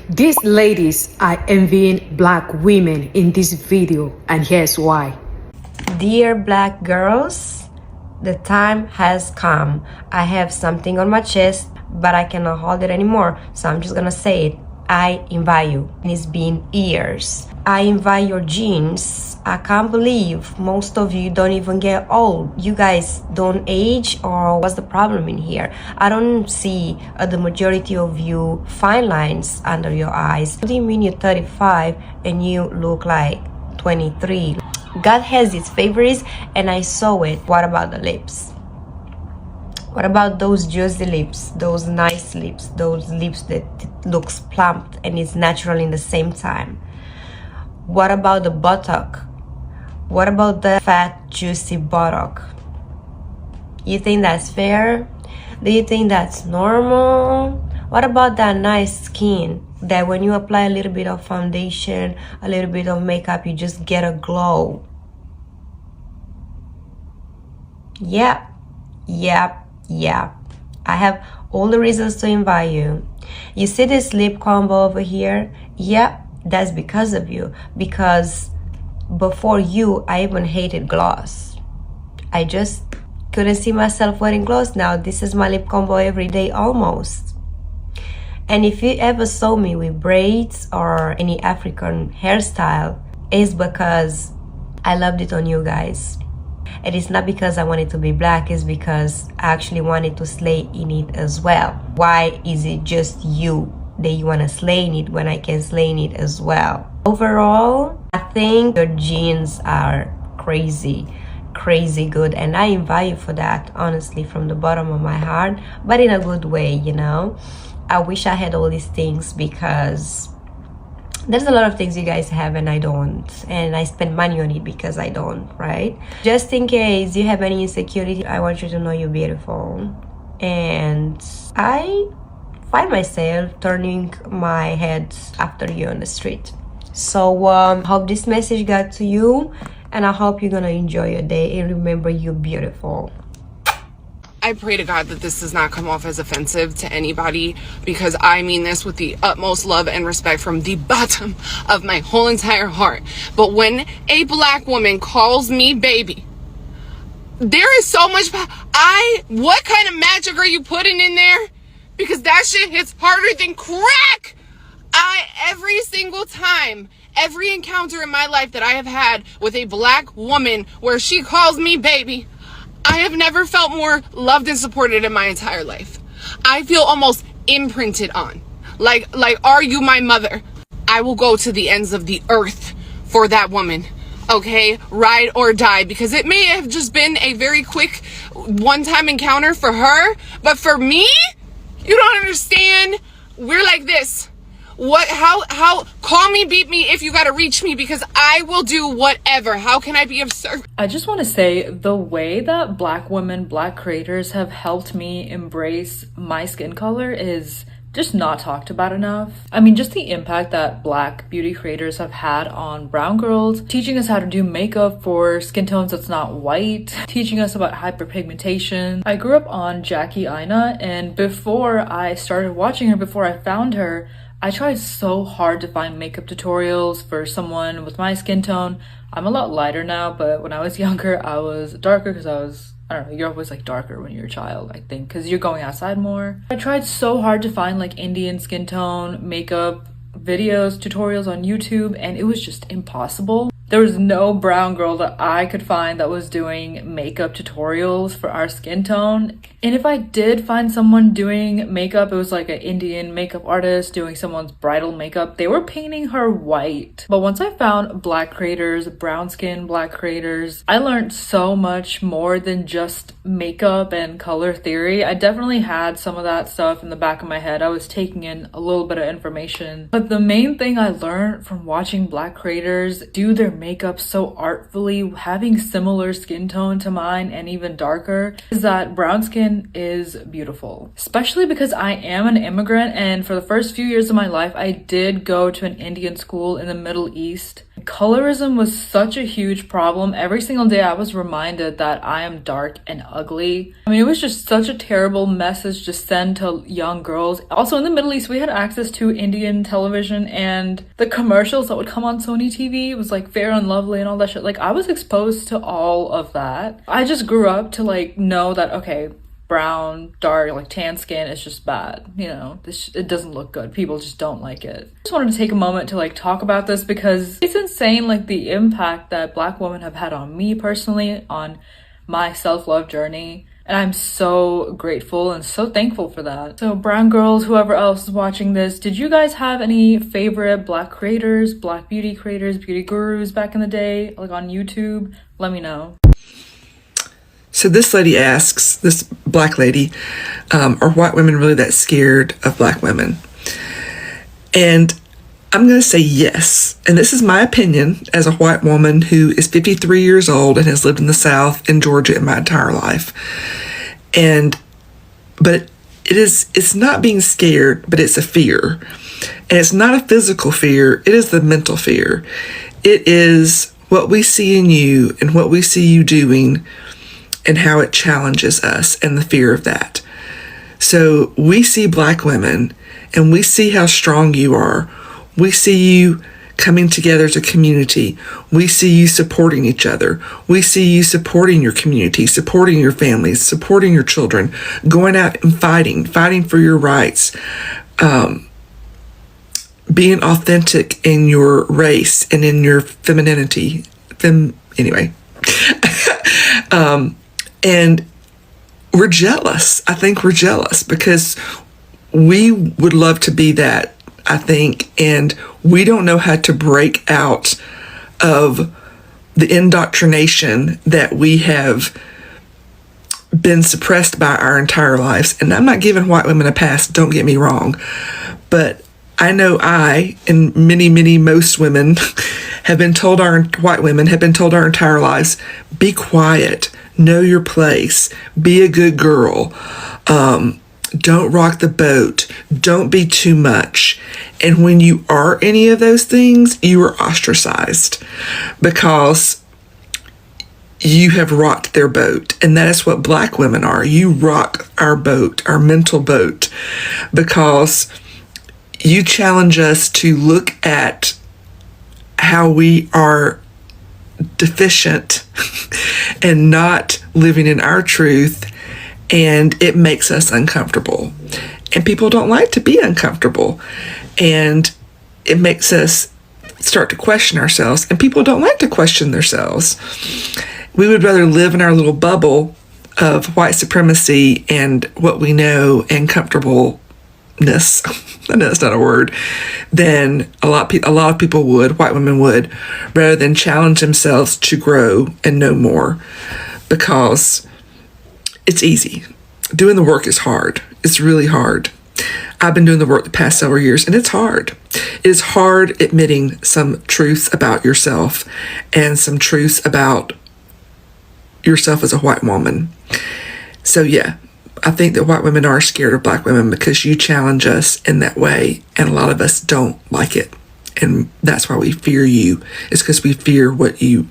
These ladies are envying black women in this video, and here's why. Dear black girls, the time has come. I have something on my chest, but I cannot hold it anymore, so I'm just gonna say it. I invite you. It's been years. I invite your genes. I can't believe most of you don't even get old. You guys don't age, or what's the problem in here? I don't see the majority of you fine lines under your eyes. What do you mean you're 35 and you look like 23? God has his favorites and I saw it. What about the lips? What about those juicy lips, those nice lips, those lips that looks plump and is natural in the same time? What about the buttock? What about the fat, juicy buttock? You think that's fair? Do you think that's normal? What about that nice skin that when you apply a little bit of foundation, a little bit of makeup, you just get a glow? Yeah. I have all the reasons to invite you. You see this lip combo over here? Yeah, that's because of you. Because before you, I even hated gloss. I just couldn't see myself wearing gloss. Now this is my lip combo every day almost. And if you ever saw me with braids or any African hairstyle, it's because I loved it on you guys. It is not because I wanted to be black, it's because I actually wanted to slay in it as well. Why is it just you that you want to slay in it when I can slay in it as well? Overall, I think your genes are crazy good, and I invite you for that, honestly, from the bottom of my heart, but in a good way, you know. I wish I had all these things because there's a lot of things you guys have and I don't, and I spend money on it because I don't, right? Just in case you have any insecurity, I want you to know you're beautiful. And I find myself turning my head after you on the street. So hope this message got to you, and I hope you're gonna enjoy your day, and remember, you're beautiful. I pray to God that this does not come off as offensive to anybody, because I mean this with the utmost love and respect from the bottom of my whole entire heart. But when a black woman calls me baby, there is so much, what kind of magic are you putting in there? Because that shit hits harder than crack. Every single time, every encounter in my life that I have had with a black woman where she calls me baby, I have never felt more loved and supported in my entire life. I feel almost imprinted on. Like, are you my mother? I will go to the ends of the earth for that woman. Okay? Ride or die. Because it may have just been a very quick one-time encounter for her. But for me, you don't understand. We're like this. How, call me, beat me if you gotta reach me, because I will do whatever. How can I be of service? I just want to say the way that black women, black creators have helped me embrace my skin color is just not talked about enough. I mean, just the impact that black beauty creators have had on brown girls, teaching us how to do makeup for skin tones that's not white, teaching us about hyperpigmentation. I grew up on Jackie Aina, and before I started watching her, before I found her, I tried so hard to find makeup tutorials for someone with my skin tone. I'm a lot lighter now, but when I was younger, I was darker because I don't know, you're always like darker when you're a child, I think, because you're going outside more. I tried so hard to find like Indian skin tone makeup videos, tutorials on YouTube, and it was just impossible. There was no brown girl that I could find that was doing makeup tutorials for our skin tone. And if I did find someone doing makeup, it was like an Indian makeup artist doing someone's bridal makeup. They were painting her white. But once I found black creators, brown skin black creators, I learned so much more than just makeup and color theory. I definitely had some of that stuff in the back of my head. I was taking in a little bit of information. But the main thing I learned from watching black creators do their makeup so artfully, having similar skin tone to mine and even darker, is that brown skin is beautiful. Especially because I am an immigrant, and for the first few years of my life, I did go to an Indian school in the Middle East. Colorism was such a huge problem. Every single day I was reminded that I am dark and ugly. I mean, it was just such a terrible message to send to young girls. Also, in the Middle East, we had access to Indian television, and the commercials that would come on Sony TV was like Fair and Lovely and all that shit. Like, I was exposed to all of that. I just grew up to like know that, okay, brown, dark, like tan skin is just bad. You know, it doesn't look good. People just don't like it. I just wanted to take a moment to like talk about this because it's insane, like the impact that Black women have had on me personally, on my self-love journey. And I'm so grateful and so thankful for that. So brown girls, whoever else is watching this, did you guys have any favorite Black creators, Black beauty creators, beauty gurus back in the day, like on YouTube? Let me know. So this lady asks, this Black lady, are white women really that scared of Black women? And I'm going to say yes. And this is my opinion as a white woman who is 53 years old and has lived in the South in Georgia in my entire life. But it's not being scared, but it's a fear. And it's not a physical fear. It is the mental fear. It is what we see in you and what we see you doing and how it challenges us and the fear of that. So we see Black women and we see how strong you are. We see you coming together as a community. We see you supporting each other. We see you supporting your community, supporting your families, supporting your children, going out and fighting for your rights, being authentic in your race and in your femininity. Anyway. And we're jealous. I think we're jealous because we would love to be that, I think, and we don't know how to break out of the indoctrination that we have been suppressed by our entire lives. And I'm not giving white women a pass, don't get me wrong, but I know I and most women have been told, white women have been told our entire lives, be quiet, know your place, be a good girl, don't rock the boat, don't be too much. And when you are any of those things, you are ostracized because you have rocked their boat. And that is what Black women are. You rock our boat, our mental boat, because you challenge us to look at how we are deficient and not living in our truth, and it makes us uncomfortable. And people don't like to be uncomfortable, and it makes us start to question ourselves, and people don't like to question themselves. We would rather live in our little bubble of white supremacy and what we know and comfortableness. I know that's not a word. Than a lot of people would, white women would, rather than challenge themselves to grow and know more, because it's easy. Doing the work is hard. It's really hard. I've been doing the work the past several years, and it's hard. It is hard admitting some truths about yourself and some truths about yourself as a white woman. So yeah, I think that white women are scared of Black women because you challenge us in that way, and a lot of us don't like it. And that's why we fear you. It's because we fear what you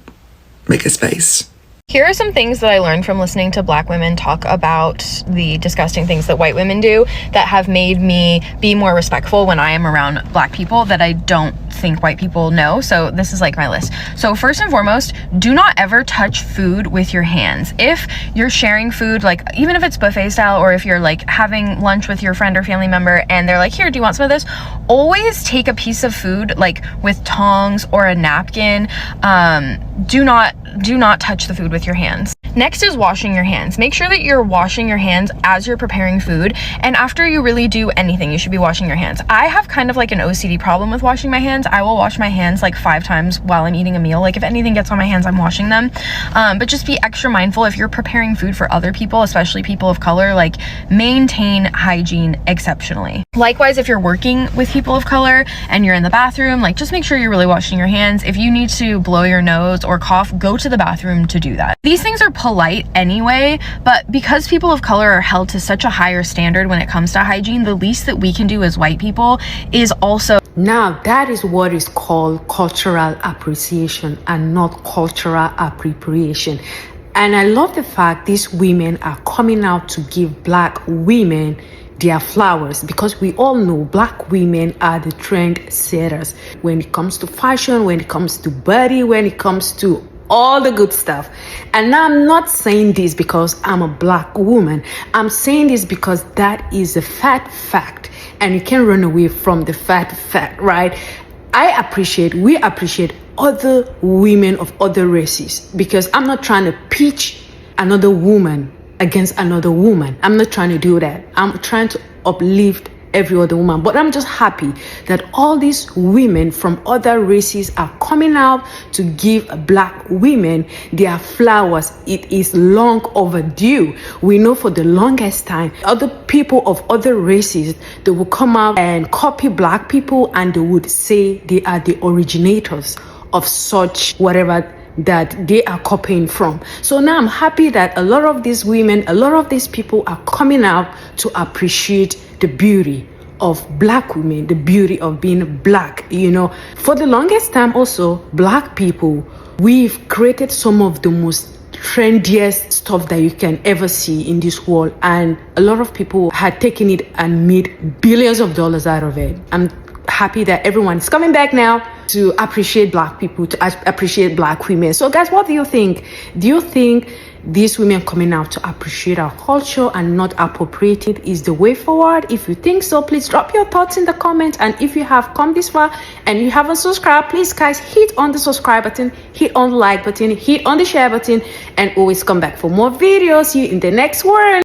make us face. Here are some things that I learned from listening to Black women talk about the disgusting things that white women do that have made me be more respectful when I am around Black people that I don't think white people know. So this is like my list. So first and foremost, do not ever touch food with your hands. If you're sharing food, like even if it's buffet style, or if you're like having lunch with your friend or family member and they're like, here, do you want some of this? Always take a piece of food like with tongs or a napkin. Do not touch the food with your hands. Next is washing your hands. Make sure that you're washing your hands as you're preparing food, and after you really do anything, you should be washing your hands. I have kind of like an OCD problem with washing my hands. I will wash my hands like 5 times while I'm eating a meal. Like if anything gets on my hands, I'm washing them. But just be extra mindful if you're preparing food for other people, especially people of color, like maintain hygiene exceptionally. Likewise, if you're working with people of color and you're in the bathroom, like just make sure you're really washing your hands. If you need to blow your nose or cough, go to the bathroom to do that. These things are polite anyway, but because people of color are held to such a higher standard when it comes to hygiene, the least that we can do as white people is also... Now, that is what is called cultural appreciation and not cultural appropriation. And I love the fact these women are coming out to give Black women their flowers, because we all know Black women are the trend setters when it comes to fashion, when it comes to body, when it comes to all the good stuff. And now I'm not saying this because I'm a Black woman. I'm saying this because that is a fact, and you can't run away from the fact, right? We appreciate other women of other races, because I'm not trying to pitch another woman against another woman. I'm not trying to do that. I'm trying to uplift every other woman. But I'm just happy that all these women from other races are coming out to give Black women their flowers. It is long overdue. We know for the longest time, other people of other races, they will come out and copy Black people, and they would say they are the originators of such whatever that they are copying from. So now I'm happy that a lot of these women, a lot of these people are coming out to appreciate the beauty of Black women, the beauty of being Black. You know, for the longest time also, Black people, we've created some of the most trendiest stuff that you can ever see in this world, and a lot of people had taken it and made billions of dollars out of it. I'm happy that everyone is coming back now to appreciate Black people, to appreciate Black women. So guys, what do you think? Do you think these women coming out to appreciate our culture and not appropriate it is the way forward? If you think so, please drop your thoughts in the comments. And if you have come this far and you haven't subscribed, please guys, hit on the subscribe button, hit on the like button, hit on the share button, and always come back for more videos. See you in the next one.